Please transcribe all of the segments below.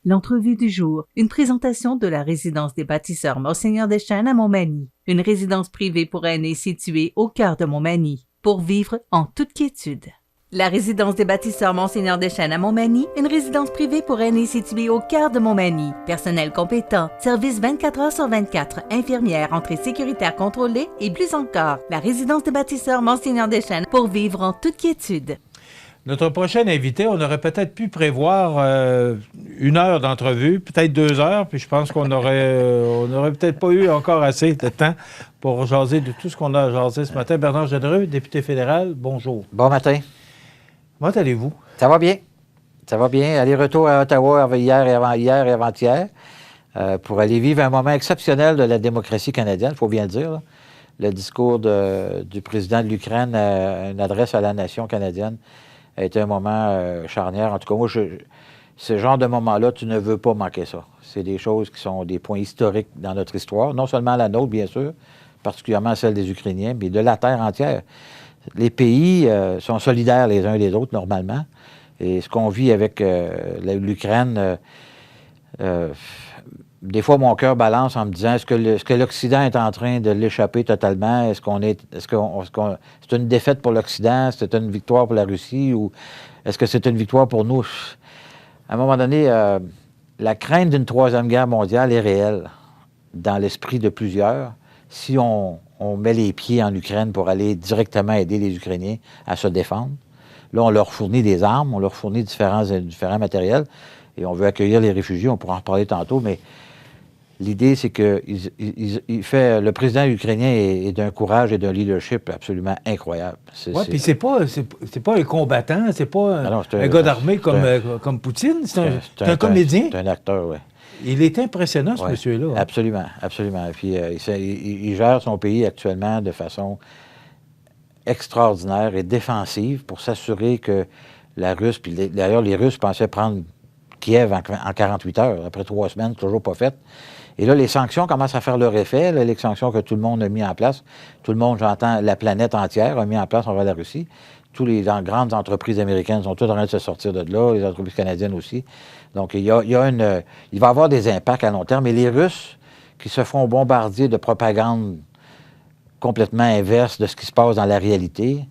L'entrevue du jour, une présentation de la résidence des bâtisseurs Monseigneur Deschênes à Montmagny, une résidence privée pour aînés située au cœur de Montmagny, pour vivre en toute quiétude. La résidence des bâtisseurs Monseigneur Deschênes à Montmagny, une résidence privée pour aînés située au cœur de Montmagny. Personnel compétent, service 24 heures sur 24, infirmière, entrée sécuritaire contrôlée et plus encore. La résidence des bâtisseurs Monseigneur Deschênes pour vivre en toute quiétude. Notre prochain invité, on aurait peut-être pu prévoir 1 heure d'entrevue, peut-être 2 heures, puis je pense qu'on aurait peut-être pas eu encore assez de temps pour jaser de tout ce qu'on a jasé ce matin. Bernard Généreux, député fédéral, bonjour. Bon matin. Comment allez-vous? Ça va bien. Ça va bien. Aller-retour à Ottawa hier et avant-hier pour aller vivre un moment exceptionnel de la démocratie canadienne, il faut bien le dire. Là. Le discours du président de l'Ukraine, une adresse à la nation canadienne, a été un moment charnière. En tout cas, moi, ce genre de moment-là, tu ne veux pas manquer ça. C'est des choses qui sont des points historiques dans notre histoire, non seulement la nôtre, bien sûr, particulièrement celle des Ukrainiens, mais de la terre entière. Les pays sont solidaires les uns des autres, normalement. Et ce qu'on vit avec l'Ukraine, des fois, mon cœur balance en me disant, est-ce que l'Occident est en train de l'échapper totalement? Est-ce que c'est une défaite pour l'Occident? C'est une victoire pour la Russie? Ou est-ce que c'est une victoire pour nous? À un moment donné, la crainte d'une troisième guerre mondiale est réelle dans l'esprit de plusieurs. Si on met les pieds en Ukraine pour aller directement aider les Ukrainiens à se défendre, là, on leur fournit des armes, on leur fournit différents matériels, et on veut accueillir les réfugiés, on pourra en reparler tantôt, mais l'idée, c'est que le président ukrainien est d'un courage et d'un leadership absolument incroyable. Oui, puis c'est pas un combattant, c'est pas un gars d'armée comme Poutine, c'est un comédien. C'est un acteur, oui. Il est impressionnant, ce monsieur-là. Hein? Absolument, absolument. Puis il gère son pays actuellement de façon extraordinaire et défensive pour s'assurer que la Russie, puis d'ailleurs, les Russes pensaient prendre Kiev en 48 heures, après 3 semaines, toujours pas faites. Et là, les sanctions commencent à faire leur effet, là, les sanctions que tout le monde a mis en place. Tout le monde, j'entends, la planète entière a mis en place envers la Russie. Toutes les grandes entreprises américaines sont toutes en train de se sortir de là, les entreprises canadiennes aussi. Donc, il va y avoir des impacts à long terme. Et les Russes qui se font bombarder de propagande complètement inverse de ce qui se passe dans la réalité.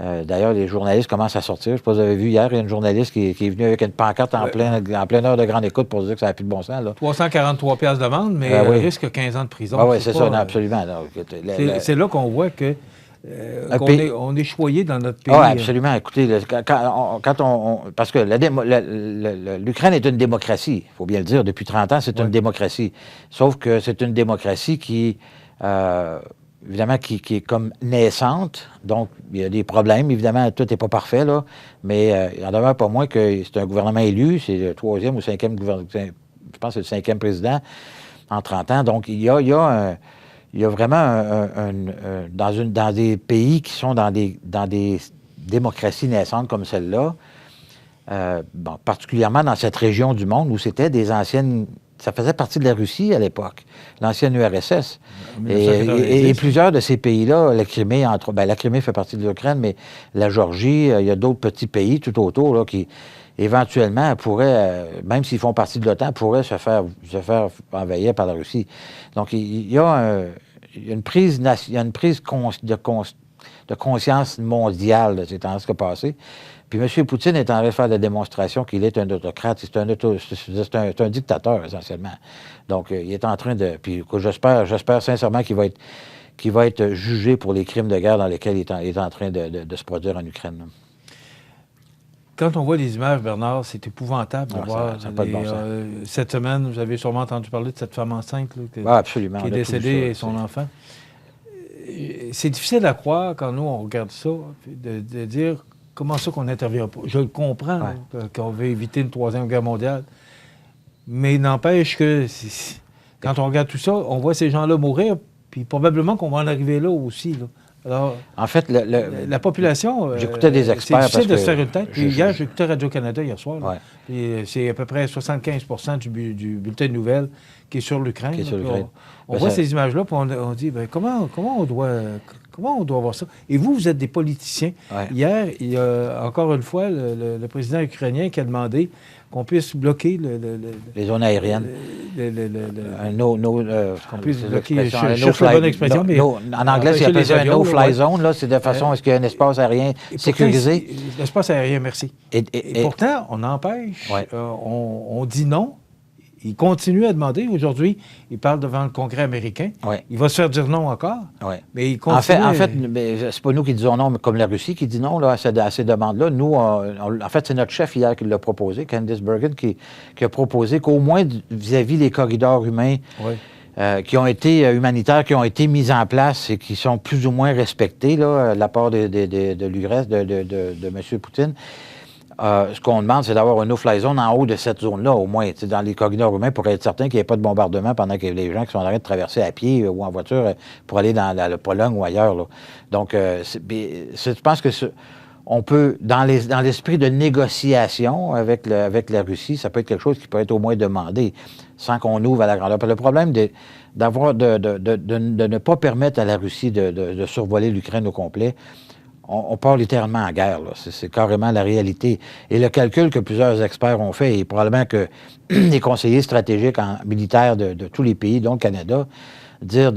D'ailleurs, les journalistes commencent à sortir. Je ne sais pas si vous avez vu hier, il y a une journaliste qui est venue avec une pancarte en pleine heure de grande écoute pour dire que ça n'a plus de bon sens. Là. 343 piastres d'amende, mais risque 15 ans de prison. Ah oui, c'est ça, non, absolument. C'est là qu'on voit que on est choyé dans notre pays. Ah, absolument. Écoutez, parce que l'Ukraine est une démocratie, il faut bien le dire. Depuis 30 ans, c'est une démocratie. Sauf que c'est une démocratie qui... évidemment, qui est comme naissante. Donc, il y a des problèmes. Évidemment, tout n'est pas parfait, là. Mais il n'en demeure pas moins que c'est un gouvernement élu. C'est le 3e ou 5e gouvernement. Je pense que c'est le 5e président en 30 ans. Donc, il y a vraiment dans des pays qui sont dans des démocraties naissantes comme celle-là, particulièrement dans cette région du monde où c'était des anciennes... Ça faisait partie de la Russie à l'époque, l'ancienne URSS. Et plusieurs de ces pays-là, la Crimée, la Crimée fait partie de l'Ukraine, mais la Géorgie, il y a d'autres petits pays tout autour là, qui, éventuellement, pourraient, même s'ils font partie de l'OTAN, pourraient se faire envahir par la Russie. Donc, il y a une prise de conscience mondiale de ces temps-là passés. Puis M. Poutine est en train de faire la démonstration qu'il est un autocrate, c'est un dictateur, essentiellement. Donc, il est en train de... Puis, j'espère sincèrement qu'il va être jugé pour les crimes de guerre dans lesquels il est en train de se produire en Ukraine. Là. Quand on voit les images, Bernard, c'est épouvantable de voir. Ça pas de bon sens. Cette semaine, vous avez sûrement entendu parler de cette femme enceinte là, absolument, qui est décédée et son enfant. C'est difficile à croire quand nous, on regarde ça, de dire... Comment ça qu'on n'intervient pas? Je le comprends, qu'on veut éviter une troisième guerre mondiale. Mais il n'empêche que quand on regarde tout ça, on voit ces gens-là mourir, puis probablement qu'on va en arriver là aussi. Là. Alors, en fait, la population... j'écoutais des experts. C'est difficile de se faire une tête. Hier, j'écoutais Radio-Canada hier soir. C'est à peu près 75% du bulletin de nouvelles qui est sur l'Ukraine. On voit ces images-là, puis on dit, comment on doit voir ça? Et vous êtes des politiciens. Hier, il y a encore une fois le président ukrainien qui a demandé qu'on puisse bloquer les zones aériennes. Qu'on puisse bloquer, je cherche la bonne expression, mais... en anglais, c'est appelé ça un no-fly zone, là, c'est de façon à ce qu'il y ait un espace aérien sécurisé. L'espace aérien, merci. Et pourtant, on empêche, ouais. On dit non. Il continue à demander. Aujourd'hui, il parle devant le Congrès américain. Ouais. Il va se faire dire non encore. Ouais. Mais il continue. En fait, c'est pas nous qui disons non, mais comme la Russie qui dit non là, à ces demandes-là. Nous, en fait, c'est notre chef hier qui l'a proposé, Candice Bergen, qui a proposé qu'au moins vis-à-vis des corridors humains qui ont été humanitaires, qui ont été mis en place et qui sont plus ou moins respectés là, de la part de l'URSS, de M. Poutine. Ce qu'on demande, c'est d'avoir un no-fly zone en haut de cette zone-là, au moins, dans les corridors humains, pour être certain qu'il n'y ait pas de bombardement pendant que les gens qui sont en train de traverser à pied ou en voiture pour aller dans la Pologne ou ailleurs. Là. Donc, je pense que on peut, dans l'esprit de négociation avec la Russie, ça peut être quelque chose qui peut être au moins demandé, sans qu'on ouvre à la grandeur. Le problème de ne pas permettre à la Russie de survoler l'Ukraine au complet, on part littéralement en guerre. Là. C'est carrément la réalité. Et le calcul que plusieurs experts ont fait, et probablement que les conseillers stratégiques militaires de tous les pays, dont le Canada, dire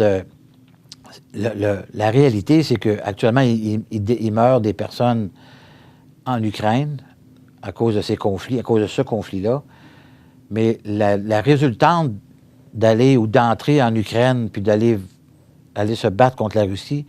la réalité, c'est qu'actuellement, il meurt des personnes en Ukraine à cause de ces conflits, à cause de ce conflit-là. Mais la résultante d'aller ou d'entrer en Ukraine puis d'aller se battre contre la Russie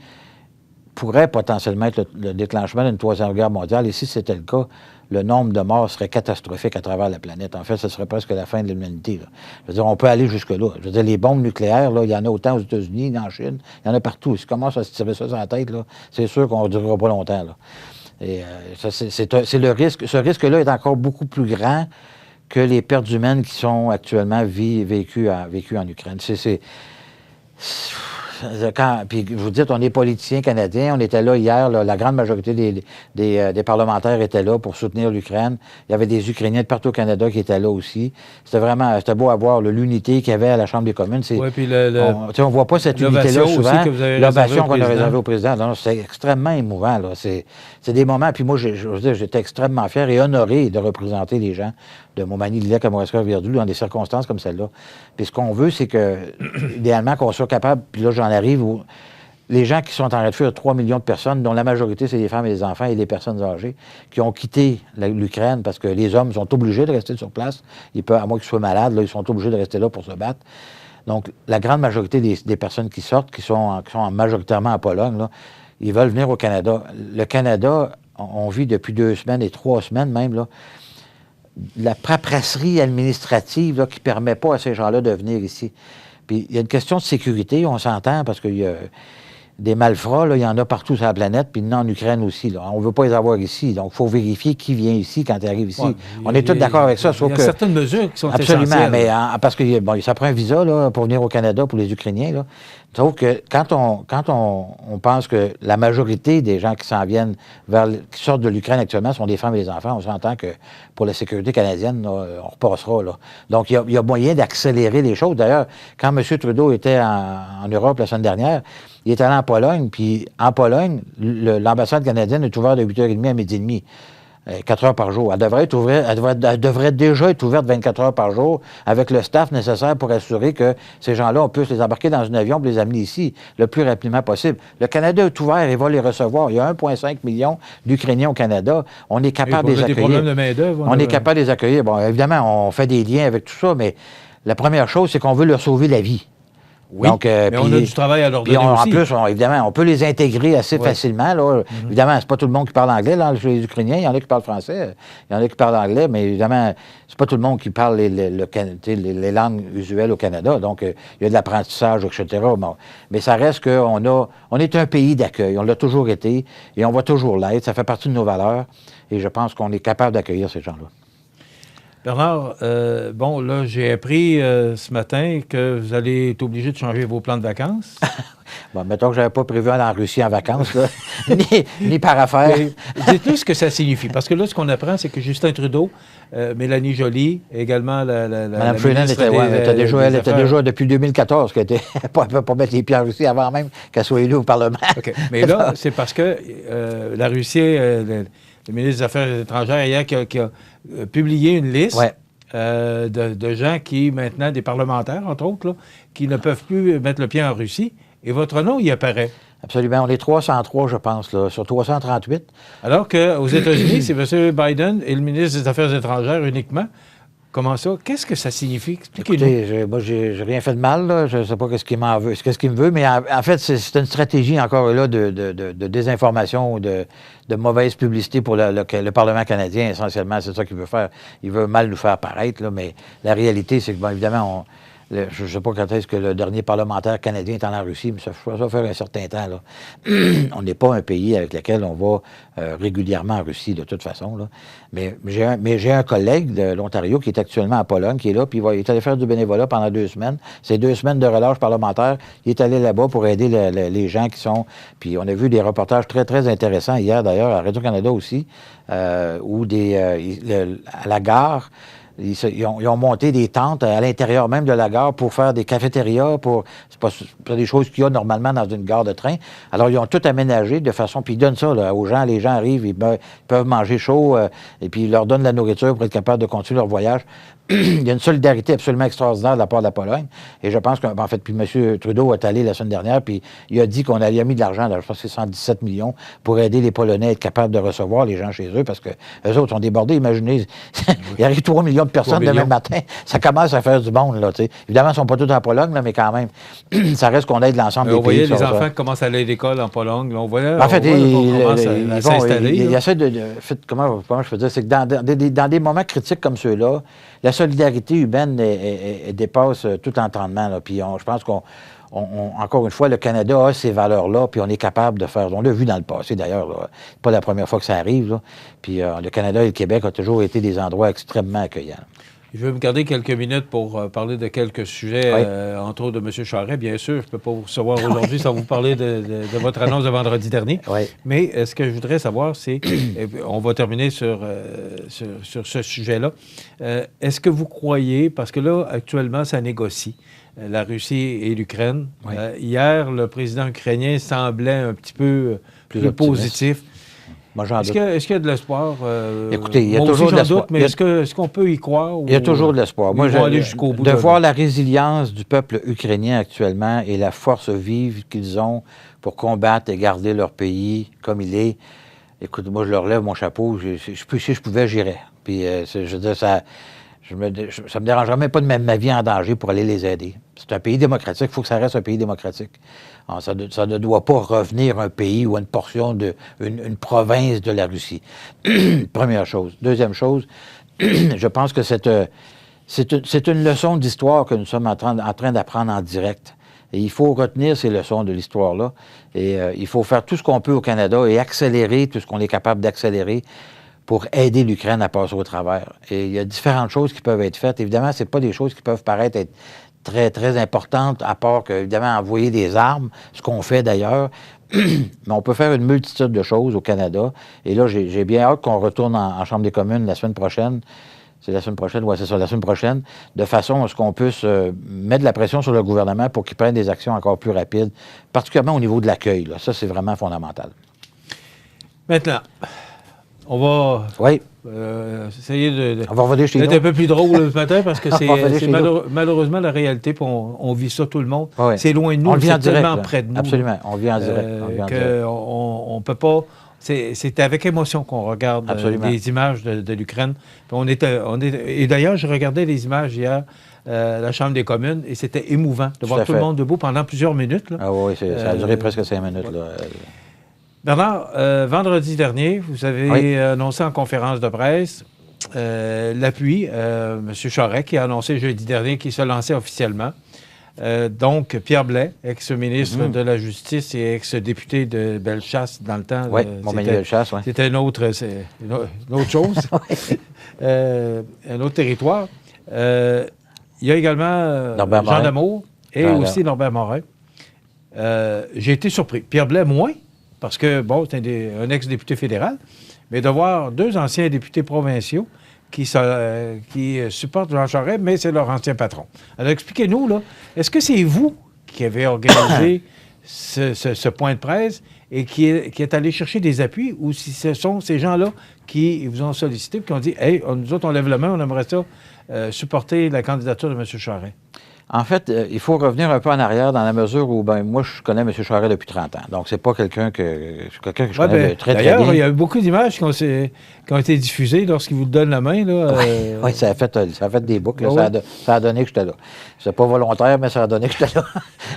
pourrait potentiellement être le déclenchement d'une troisième guerre mondiale. Et si c'était le cas, le nombre de morts serait catastrophique à travers la planète. En fait, ce serait presque la fin de l'humanité. Là. Je veux dire, on peut aller jusque-là. Je veux dire, les bombes nucléaires, là, il y en a autant aux États-Unis, en Chine, il y en a partout. Si on commence à se tirer ça sur la tête, là, c'est sûr qu'on ne durera pas longtemps. Là. Et c'est le risque. Ce risque-là est encore beaucoup plus grand que les pertes humaines qui sont actuellement vécues en Ukraine. Puis je vous dis, on est politiciens canadiens, on était là hier, là, la grande majorité des parlementaires étaient là pour soutenir l'Ukraine. Il y avait des Ukrainiens de partout au Canada qui étaient là aussi. C'était beau à voir l'unité qu'il y avait à la Chambre des communes. Puis on ne voit pas cette unité-là souvent. L'ovation qu'on a réservée au président. Non, c'est extrêmement émouvant. Là. C'est des moments, puis moi, j'étais extrêmement fier et honoré de représenter les gens de Montmagny, Lillec, Kamouraska-Rivière-du-Loup dans des circonstances comme celle-là. Puis ce qu'on veut, c'est que, idéalement, qu'on soit capable, puis là, j'en arrive où les gens qui sont en train de fuir, 3 millions de personnes, dont la majorité, c'est les femmes et les enfants et les personnes âgées, qui ont quitté l'Ukraine parce que les hommes sont obligés de rester sur place. À moins qu'ils soient malades, là, ils sont obligés de rester là pour se battre. Donc, la grande majorité des personnes qui sortent, qui sont majoritairement en Pologne, là, ils veulent venir au Canada. Le Canada, on vit depuis 2 semaines et 3 semaines même, là, la paperasserie administrative là, qui ne permet pas à ces gens-là de venir ici. Puis il y a une question de sécurité, on s'entend, parce qu'il y a des malfrats, là, il y en a partout sur la planète, puis il y en a en Ukraine aussi. Là. On ne veut pas les avoir ici. Donc, il faut vérifier qui vient ici quand il arrive ici. Ouais, on est tous d'accord avec ça. Il y a certaines mesures qui sont absolument, essentielles. Mais parce que ça prend un visa là, pour venir au Canada pour les Ukrainiens. Là. Sauf que quand on pense que la majorité des gens qui s'en viennent qui sortent de l'Ukraine actuellement sont des femmes et des enfants, on s'entend que pour la sécurité canadienne, là, on repassera. Là. Donc, il y a moyen d'accélérer les choses. D'ailleurs, quand M. Trudeau était en Europe la semaine dernière, il est allé en Pologne, puis en Pologne, l'ambassade canadienne est ouverte de 8h30 à 12h30. 4 heures par jour. Elle devrait déjà être ouverte 24 heures par jour avec le staff nécessaire pour assurer que ces gens-là, on puisse les embarquer dans un avion pour les amener ici le plus rapidement possible. Le Canada est ouvert et va les recevoir. Il y a 1,5 million d'Ukrainiens au Canada. On est capable de les accueillir. Des problèmes de main-d'œuvre. On est capable de les accueillir. Bon, évidemment, on fait des liens avec tout ça, mais la première chose, c'est qu'on veut leur sauver la vie. Oui, donc, mais on a du travail à leur donner aussi. En plus, évidemment, on peut les intégrer assez facilement. Là. Évidemment, c'est pas tout le monde qui parle anglais. Là, les Ukrainiens, il y en a qui parlent français, il y en a qui parlent anglais, mais évidemment, c'est pas tout le monde qui parle les langues usuelles au Canada. Donc, il y a de l'apprentissage, etc. Bon, mais ça reste on est un pays d'accueil. On l'a toujours été et on va toujours l'être. Ça fait partie de nos valeurs et je pense qu'on est capable d'accueillir ces gens-là. Bernard, bon, là, j'ai appris ce matin que vous allez être obligé de changer vos plans de vacances. Bon, mettons que je n'avais pas prévu aller en Russie en vacances, là, ni par affaire. Dites-nous ce que ça signifie. Parce que là, ce qu'on apprend, c'est que Justin Trudeau, Mélanie Joly, également Mme Freeland était déjà depuis 2014 qu'elle était pas mettre les pieds en Russie avant même qu'elle soit élue au Parlement. Okay. Mais là, c'est parce que la Russie, le ministre des Affaires étrangères hier, qui a publié une liste Ouais. de gens qui, maintenant, des parlementaires, entre autres, là, qui ne peuvent plus mettre le pied en Russie. Et votre nom y apparaît. Absolument. On est 303, je pense, là, sur 338. Alors qu'aux États-Unis, c'est M. Biden et le ministre des Affaires étrangères uniquement. Comment ça? Qu'est-ce que ça signifie? Expliquez-nous. Écoutez, moi, j'ai rien fait de mal, là. Je ne sais pas qu'est-ce qu'il m'en veut, qu'est-ce qu'il me veut, mais en fait, c'est une stratégie, encore là, de désinformation ou de mauvaise publicité pour le Parlement canadien, essentiellement. C'est ça qu'il veut faire. Il veut mal nous faire paraître, là, mais la réalité, c'est que, bon, évidemment, je ne sais pas quand est-ce que le dernier parlementaire canadien est en Russie, mais ça va faire un certain temps, là. On n'est pas un pays avec lequel on va régulièrement en Russie, de toute façon, là. Mais j'ai un collègue de l'Ontario qui est actuellement à Pologne, qui est là, puis il est allé faire du bénévolat pendant 2 semaines. C'est 2 semaines de relâche parlementaire. Il est allé là-bas pour aider les gens qui sont... Puis on a vu des reportages très, très intéressants hier, d'ailleurs, à Radio-Canada aussi, où à la gare... Ils ont monté des tentes à l'intérieur même de la gare pour faire des cafétérias, c'est pas des choses qu'il y a normalement dans une gare de train. Alors, ils ont tout aménagé de façon... Puis ils donnent ça là, aux gens. Les gens arrivent, ils peuvent manger chaud, et puis ils leur donnent la nourriture pour être capables de continuer leur voyage. Il y a une solidarité absolument extraordinaire de la part de la Pologne. Et je pense qu'en fait, puis M. Trudeau est allé la semaine dernière, puis il a dit qu'on allait mis de l'argent, je pense que c'est 117 millions, pour aider les Polonais à être capables de recevoir les gens chez eux, parce que eux autres sont débordés. Imaginez, il arrive 3 millions de personnes demain matin. Ça commence à faire du monde, là, tu sais. Évidemment, ils ne sont pas tous en Pologne, là, mais quand même, ça reste qu'on aide l'ensemble des pays. On voyait les enfants qui commencent à aller à l'école en Pologne. Là, on voit, en fait, ils commencent à s'installer. Il essaie comment je peux dire, c'est que dans des moments critiques comme ceux-là, la solidarité humaine elle dépasse tout entendement. Là. Puis je pense encore une fois, le Canada a ces valeurs-là, puis on est capable de faire... On l'a vu dans le passé, d'ailleurs. C'est pas la première fois que ça arrive. Là. Puis le Canada et le Québec ont toujours été des endroits extrêmement accueillants. Je vais me garder quelques minutes pour parler de quelques sujets, entre autres de M. Charest. Bien sûr, je ne peux pas vous recevoir aujourd'hui sans vous parler de votre annonce de vendredi dernier. Oui. Mais ce que je voudrais savoir, c'est, on va terminer sur ce sujet-là, est-ce que vous croyez, parce que là, actuellement, ça négocie, la Russie et l'Ukraine. Oui. Hier, le président ukrainien semblait un petit peu plus positif. Moi, est-ce qu'il y a de l'espoir? Écoutez, il y a toujours de l'espoir. Mais est-ce qu'on peut y croire? Il y a toujours de l'espoir. Moi, aller jusqu'au bout de voir la résilience du peuple ukrainien actuellement et la force vive qu'ils ont pour combattre et garder leur pays comme il est. Écoute, moi, je leur lève mon chapeau. Si je pouvais, j'irais. Puis, je veux dire, ça me dérangerait même pas de mettre ma vie en danger pour aller les aider. C'est un pays démocratique. Il faut que ça reste un pays démocratique. Alors, ça ne doit pas revenir un pays ou une portion une province de la Russie. Première chose. Deuxième chose, je pense que c'est une leçon d'histoire que nous sommes en train d'apprendre en direct. Et il faut retenir ces leçons de l'histoire-là. Et il faut faire tout ce qu'on peut au Canada et accélérer tout ce qu'on est capable d'accélérer pour aider l'Ukraine à passer au travers. Et il y a différentes choses qui peuvent être faites. Évidemment, ce n'est pas des choses qui peuvent paraître être très, très importantes, à part que, évidemment, envoyer des armes, ce qu'on fait d'ailleurs. Mais on peut faire une multitude de choses au Canada. Et là, j'ai bien hâte qu'on retourne en Chambre des communes la semaine prochaine. C'est la semaine prochaine? Oui, c'est ça, la semaine prochaine, de façon à ce qu'on puisse mettre de la pression sur le gouvernement pour qu'il prenne des actions encore plus rapides, particulièrement au niveau de l'accueil. Là. Ça, c'est vraiment fondamental. Maintenant, on va essayer d'être un peu plus drôle ce matin parce que c'est malheureusement la réalité, puis on vit ça tout le monde. Oui. C'est loin de nous, c'est tellement près de nous. Absolument, on vit en direct. On peut pas... C'est avec émotion qu'on regarde les images de l'Ukraine. Et d'ailleurs, je regardais les images hier à la Chambre des communes et c'était émouvant de voir tout le monde debout pendant plusieurs minutes. Là. Ah oui, ça a duré presque 5 minutes. Là. Bernard, vendredi dernier, vous avez annoncé en conférence de presse l'appui, M. Charest, qui a annoncé jeudi dernier qu'il se lançait officiellement. Donc, Pierre Blais, ex-ministre de la Justice et ex-député de Bellechasse dans le temps. Oui, Montmagny-Bellechasse, oui. C'était une autre chose, un autre territoire. Il y a également Jean Damour et aussi Norbert Morin. J'ai été surpris. Pierre Blais, moins, parce que, bon, c'est un ex-député fédéral, mais de voir 2 anciens députés provinciaux qui supportent Jean Charest, mais c'est leur ancien patron. Alors, expliquez-nous, là, est-ce que c'est vous qui avez organisé ce point de presse et qui est allé chercher des appuis ou si ce sont ces gens-là qui vous ont sollicité et qui ont dit « Hey, nous autres, on lève la main, on aimerait ça supporter la candidature de M. Charest ». En fait, il faut revenir un peu en arrière dans la mesure où, moi, je connais M. Charest depuis 30 ans. Donc, c'est pas quelqu'un que je connais très bien. D'ailleurs, il y a eu beaucoup d'images qui ont été diffusées lorsqu'il vous donne la main. Oui, ça a fait des boucles. Là, ça a donné que j'étais là. C'est pas volontaire, mais ça a donné que j'étais là.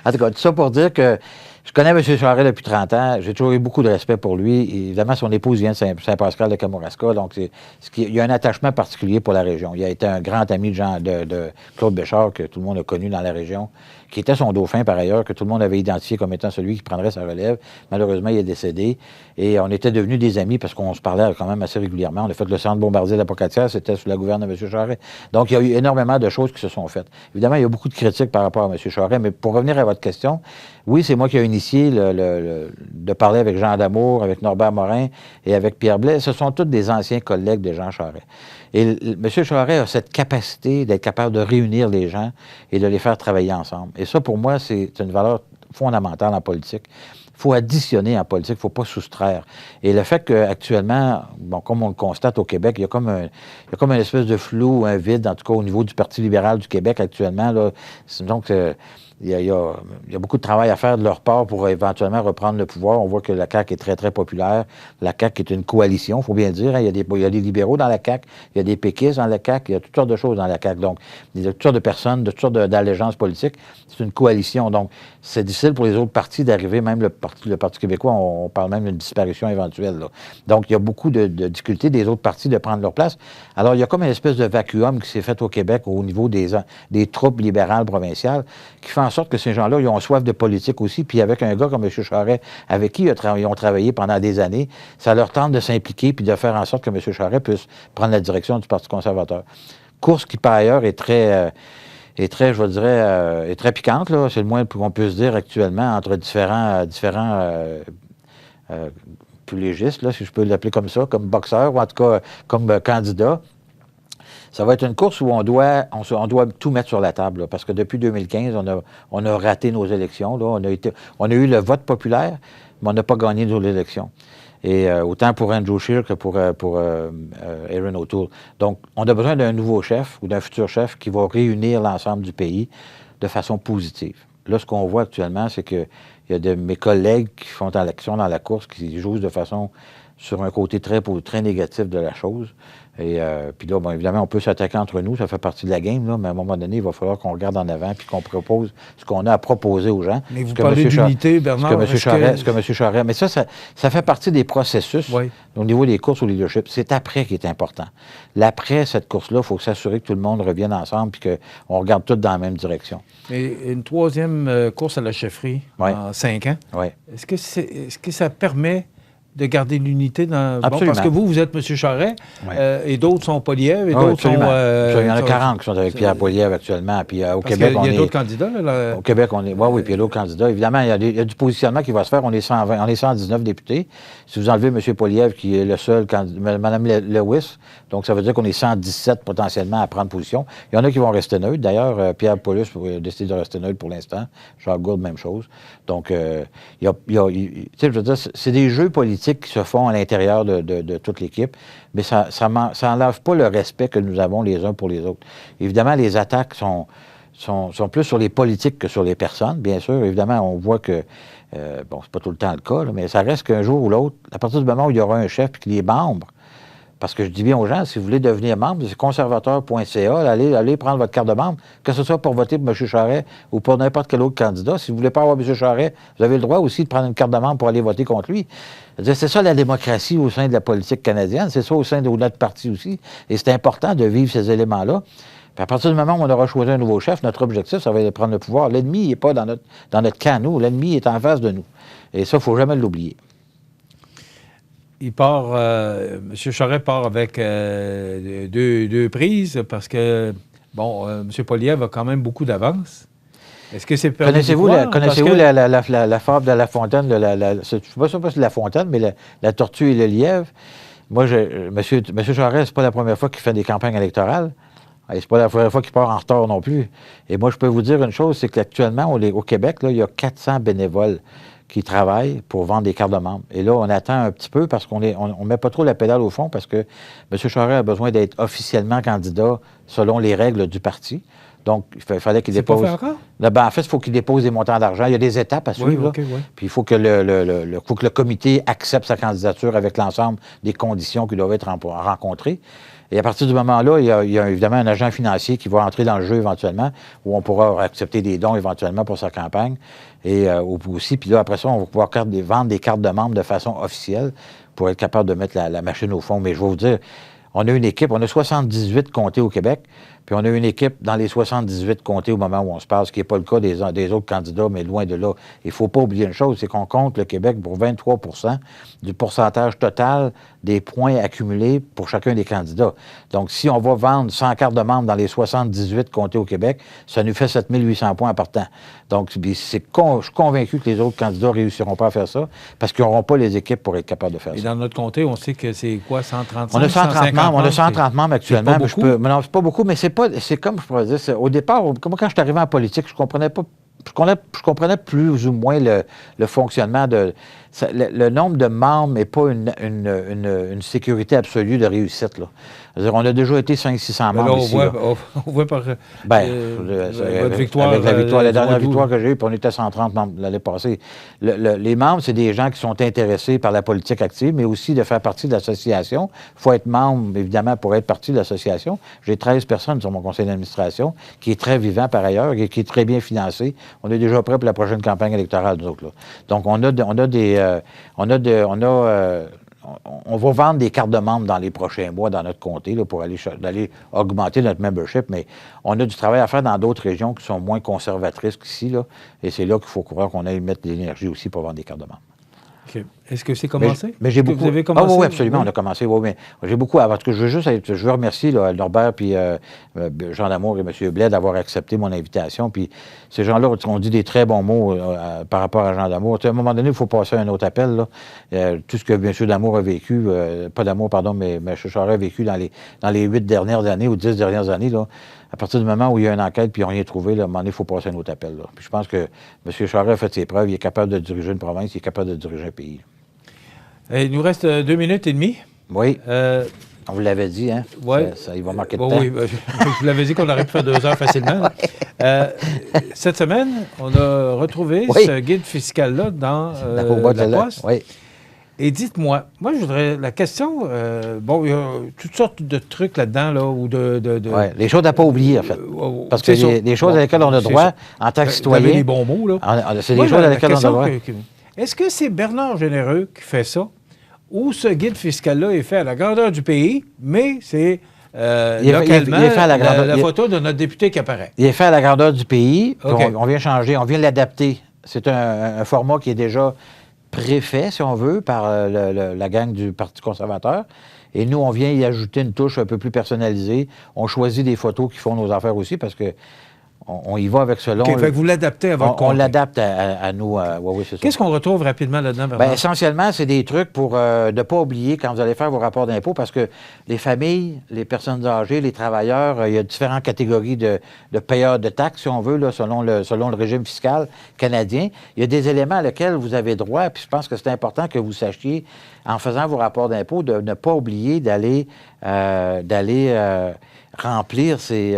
En tout cas, tout ça pour dire que je connais M. Charest depuis 30 ans. J'ai toujours eu beaucoup de respect pour lui. Et évidemment, son épouse vient de Saint-Pascal de Kamouraska. Donc, il y a un attachement particulier pour la région. Il a été un grand ami de Claude Béchard, que tout le monde a connu dans la région, qui était son dauphin, par ailleurs, que tout le monde avait identifié comme étant celui qui prendrait sa relève. Malheureusement, il est décédé. Et on était devenus des amis parce qu'on se parlait quand même assez régulièrement. On a fait le centre Bombardier de la Pocatière, c'était sous la gouverne de M. Charest. Donc, il y a eu énormément de choses qui se sont faites. Évidemment, il y a beaucoup de critiques par rapport à M. Charest, mais pour revenir à votre question, oui, c'est moi qui ai initié de parler avec Jean Damour, avec Norbert Morin et avec Pierre Blais. Ce sont tous des anciens collègues de Jean Charest. Et M. Charest a cette capacité d'être capable de réunir les gens et de les faire travailler ensemble. Et ça, pour moi, c'est une valeur fondamentale en politique. Il faut additionner en politique, il ne faut pas soustraire. Et le fait qu'actuellement, comme on le constate au Québec, il y a comme une espèce de flou, un vide, en tout cas au niveau du Parti libéral du Québec actuellement. Là, donc, il y a beaucoup de travail à faire de leur part pour éventuellement reprendre le pouvoir. On voit que la CAQ est très, très populaire. La CAQ est une coalition, il faut bien le dire. Hein. Il y a des libéraux dans la CAQ, il y a des péquistes dans la CAQ, il y a toutes sortes de choses dans la CAQ. Donc, il y a toutes sortes de personnes, de toutes sortes d'allégeances politiques. C'est une coalition. Donc, c'est difficile pour les autres partis d'arriver, même le Parti québécois, on parle même d'une disparition éventuelle. Là. Donc, il y a beaucoup de difficultés des autres partis de prendre leur place. Alors, il y a comme une espèce de vacuum qui s'est fait au Québec au niveau des troupes libérales provinciales qui fait en sorte que ces gens-là, ils ont soif de politique aussi. Puis avec un gars comme M. Charest, avec qui ils ont travaillé pendant des années, ça leur tente de s'impliquer puis de faire en sorte que M. Charest puisse prendre la direction du Parti conservateur. Course qui, par ailleurs, est très, je dirais, est très piquante, là. C'est le moins qu'on puisse dire actuellement entre différents pugilistes, là, si je peux l'appeler comme ça, comme boxeurs, ou en tout cas comme candidats. Ça va être une course où on doit tout mettre sur la table, là, parce que depuis 2015, on a raté nos élections. Là. On a eu le vote populaire, mais on n'a pas gagné nos élections. Et autant pour Andrew Scheer que pour Erin O'Toole. Donc, on a besoin d'un nouveau chef ou d'un futur chef qui va réunir l'ensemble du pays de façon positive. Là, ce qu'on voit actuellement, c'est qu'il y a de mes collègues qui sont dans la course, qui jouent de façon sur un côté très négatif de la chose. Et puis là, évidemment, on peut s'attaquer entre nous, ça fait partie de la game, là, mais à un moment donné, il va falloir qu'on regarde en avant puis qu'on propose ce qu'on a à proposer aux gens. Mais vous parlez d'unité, Bernard. Ce que M. Charest... Mais ça fait partie des processus au niveau des courses au leadership. C'est après qui est important. L'après, cette course-là, il faut s'assurer que tout le monde revienne ensemble puis qu'on regarde tous dans la même direction. Mais une troisième course à la chefferie en 5 ans, est-ce que ça permet de garder l'unité dans... Absolument. Parce que vous êtes M. Charest, et d'autres sont Poilievre, et d'autres sont... il y en a 40 qui sont avec Pierre Poilievre actuellement. Puis au Québec, il y a d'autres candidats, là? Au Québec, on est... Oui, puis il y a d'autres candidats. Évidemment, il y a du positionnement qui va se faire. On est 120, on est 119 députés. Si vous enlevez M. Poilievre, qui est le seul candidat, Mme Lewis, donc ça veut dire qu'on est 117 potentiellement à prendre position. Il y en a qui vont rester neutres. D'ailleurs, Pierre Paulus a décidé de rester neutre pour l'instant. Jacques Gourde, même chose. Donc, tu sais, je veux dire, c'est des jeux politiques qui se font à l'intérieur de toute l'équipe, mais ça n'enlève pas le respect que nous avons les uns pour les autres. Évidemment, les attaques sont plus sur les politiques que sur les personnes, bien sûr. Évidemment, on voit que, c'est pas tout le temps le cas, là, mais ça reste qu'un jour ou l'autre, à partir du moment où il y aura un chef et qu'il est membre, parce que je dis bien aux gens, si vous voulez devenir membre, c'est conservateur.ca, allez prendre votre carte de membre, que ce soit pour voter pour M. Charest ou pour n'importe quel autre candidat. Si vous ne voulez pas avoir M. Charest, vous avez le droit aussi de prendre une carte de membre pour aller voter contre lui. C'est ça la démocratie au sein de la politique canadienne, c'est ça au sein de notre parti aussi. Et c'est important de vivre ces éléments-là. Puis à partir du moment où on aura choisi un nouveau chef, notre objectif, ça va être de prendre le pouvoir. L'ennemi n'est pas dans notre camp, nous. L'ennemi est en face de nous. Et ça, il ne faut jamais l'oublier. Il part, M. Charest part avec deux prises parce que, M. Poilievre a quand même beaucoup d'avance. Est-ce que c'est Connaissez-vous la fable de La Fontaine, je ne sais pas si c'est La Fontaine, mais la tortue et le lièvre? Moi, M. Charest, c'est pas la première fois qu'il fait des campagnes électorales. Et c'est pas la première fois qu'il part en retard non plus. Et moi, je peux vous dire une chose, c'est qu'actuellement, au Québec, là, il y a 400 bénévoles qui travaillent pour vendre des cartes de membres. Et là, on attend un petit peu parce qu'on ne met pas trop la pédale au fond parce que M. Charest a besoin d'être officiellement candidat selon les règles du parti. Donc, il fallait qu'il dépose... C'est pas fait encore? Là, en fait, il faut qu'il dépose des montants d'argent. Il y a des étapes à suivre. Oui, okay, oui. Puis il faut que le comité accepte sa candidature avec l'ensemble des conditions qui doivent être rencontrées. Et à partir du moment-là, il y a évidemment un agent financier qui va entrer dans le jeu éventuellement, où on pourra accepter des dons éventuellement pour sa campagne. Et aussi, puis là, après ça, on va pouvoir vendre des cartes de membres de façon officielle pour être capable de mettre la machine au fond. Mais je vais vous dire, on a une équipe, on a 78 comtés au Québec, puis on a une équipe dans les 78 comtés au moment où on se parle, ce qui n'est pas le cas des autres candidats, mais loin de là. Il ne faut pas oublier une chose, c'est qu'on compte le Québec pour 23 du pourcentage total des points accumulés pour chacun des candidats. Donc, si on va vendre 100 cartes de membres dans les 78 comtés au Québec, ça nous fait 7800 points en partant. Donc, je suis convaincu que les autres candidats ne réussiront pas à faire ça parce qu'ils n'auront pas les équipes pour être capables de faire ça. Et dans notre comté, on sait que c'est quoi, 135? On a 130 membres, on a 130 membres actuellement. C'est pas beaucoup? Non, c'est pas beaucoup, mais c'est comme je pourrais dire, au départ, comme quand je suis arrivé en politique, je comprenais plus ou moins le fonctionnement de... Le nombre de membres n'est pas une sécurité absolue de réussite, là. C'est-à-dire, on a déjà été 500-600 membres ici. On voit par... votre victoire, avec la victoire, la dernière victoire que j'ai eue, puis on était à 130 membres l'année passée. Les membres, c'est des gens qui sont intéressés par la politique active, mais aussi de faire partie de l'association. Il faut être membre, évidemment, pour être partie de l'association. J'ai 13 personnes sur mon conseil d'administration, qui est très vivant par ailleurs, et qui est très bien financé. On est déjà prêt pour la prochaine campagne électorale, nous autres, là. Donc, on va vendre des cartes de membres dans les prochains mois dans notre comté là, pour aller augmenter notre membership, mais on a du travail à faire dans d'autres régions qui sont moins conservatrices qu'ici, là, et c'est là qu'il faut croire qu'on aille mettre de l'énergie aussi pour vendre des cartes de membres. OK. Est-ce que c'est commencé? Mais j'ai beaucoup. Vous avez commencé? Oui, absolument, oui. On a commencé. Oui, mais j'ai beaucoup. Parce que je veux remercier là, Norbert puis Jean Damour et M. Blais d'avoir accepté mon invitation. Puis ces gens-là ont dit des très bons mots par rapport à Jean Damour. À un moment donné, il faut passer à un autre appel. Là. Tout ce que M. Damour a vécu, pas Damour, pardon, mais M. Charest a vécu dans les 8 dernières années ou 10 dernières années, là. À partir du moment où il y a une enquête puis ils n'ont rien trouvé, là, à un moment donné, il faut passer à un autre appel. Là. Puis je pense que M. Charest a fait ses preuves. Il est capable de diriger une province, il est capable de diriger un pays. Il nous reste 2 minutes et demie. Oui. On vous l'avait dit, hein? Oui. Il va manquer de temps. Oui, je vous l'avais dit qu'on aurait pu faire 2 heures facilement. Cette semaine, on a retrouvé ce guide fiscal-là dans la poste. Oui. Et dites-moi, moi, je voudrais... La question... il y a toutes sortes de trucs là-dedans, là, ou de... Oui, les choses à ne pas oublier, en fait. Parce que les choses à lesquelles on a droit en tant que citoyen... Vous avez les bons mots, là. C'est les choses à lesquelles on a droit. Est-ce que c'est Bernard Généreux qui fait ça? Ou ce guide fiscal-là est fait à la grandeur du pays, mais c'est localement il est fait à la photo de notre député qui apparaît? Il est fait à la grandeur du pays. Okay. On vient changer, on vient l'adapter. C'est un format qui est déjà préfet, si on veut, par la gang du Parti conservateur. Et nous, on vient y ajouter une touche un peu plus personnalisée. On choisit des photos qui font nos affaires aussi parce que on y va avec cela. OK, fait que vous l'adaptez à votre compte. On l'adapte à nous. Oui, c'est ça. Qu'est-ce qu'on retrouve rapidement là-dedans, Bernard? Essentiellement, c'est des trucs pour ne pas oublier quand vous allez faire vos rapports d'impôts parce que les familles, les personnes âgées, les travailleurs, il y a différentes catégories de payeurs de taxes, si on veut, là, selon le régime fiscal canadien. Il y a des éléments à lesquels vous avez droit, puis je pense que c'est important que vous sachiez, en faisant vos rapports d'impôts, de ne pas oublier d'aller remplir ces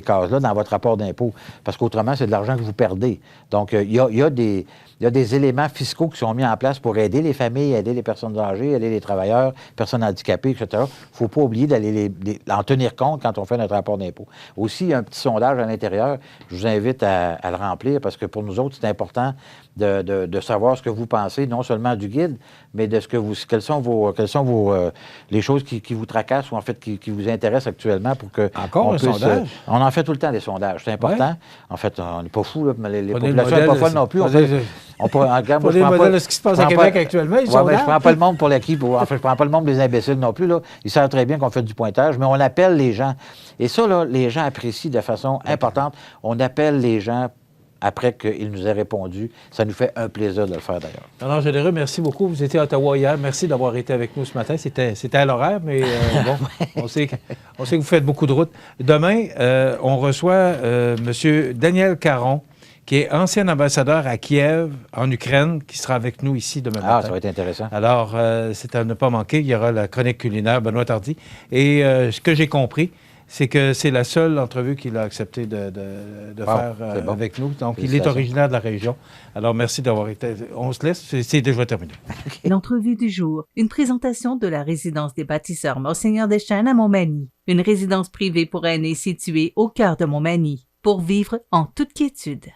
cases-là dans votre rapport d'impôt, parce qu'autrement, c'est de l'argent que vous perdez. Donc, il y a des éléments fiscaux qui sont mis en place pour aider les familles, aider les personnes âgées, aider les travailleurs, personnes handicapées, etc. Il ne faut pas oublier d'aller en tenir compte quand on fait notre rapport d'impôt. Aussi, il y a un petit sondage à l'intérieur. Je vous invite à le remplir, parce que pour nous autres, c'est important de savoir ce que vous pensez, non seulement du guide, mais de quelles sont les choses qui vous tracassent ou en fait qui vous intéressent actuellement pour que... Encore un sondage? On en fait tout le temps des sondages, c'est important. Ouais. En fait, on n'est pas fous, mais les populations ne sont pas folles non plus. On peut regarder le modèle de ce qui se passe à Québec actuellement. Je ne prends pas le monde pour l'acquis. En fait, je ne prends pas le monde des imbéciles non plus. Là. Ils savent très bien qu'on fait du pointage, mais on appelle les gens. Et ça, là, les gens apprécient de façon importante. On appelle les gens après qu'ils nous aient répondu. Ça nous fait un plaisir de le faire, d'ailleurs. Bernard Généreux, merci beaucoup. Vous étiez à Ottawa hier. Merci d'avoir été avec nous ce matin. C'était à l'horaire, mais bon, on sait que vous faites beaucoup de routes. Demain, on reçoit M. Daniel Caron, qui est ancien ambassadeur à Kiev, en Ukraine, qui sera avec nous ici demain matin. Ah, ça va être intéressant. Alors, c'est à ne pas manquer. Il y aura la chronique culinaire, Benoît Tardy. Et ce que j'ai compris, c'est que c'est la seule entrevue qu'il a accepté de faire avec nous. Donc, il est originaire de la région. Alors, merci d'avoir été... On se laisse, c'est déjà terminé. L'entrevue du jour, une présentation de la résidence des bâtisseurs Monseigneur Deschênes à Montmagny, une résidence privée pour aînés située au cœur de Montmagny, pour vivre en toute quiétude.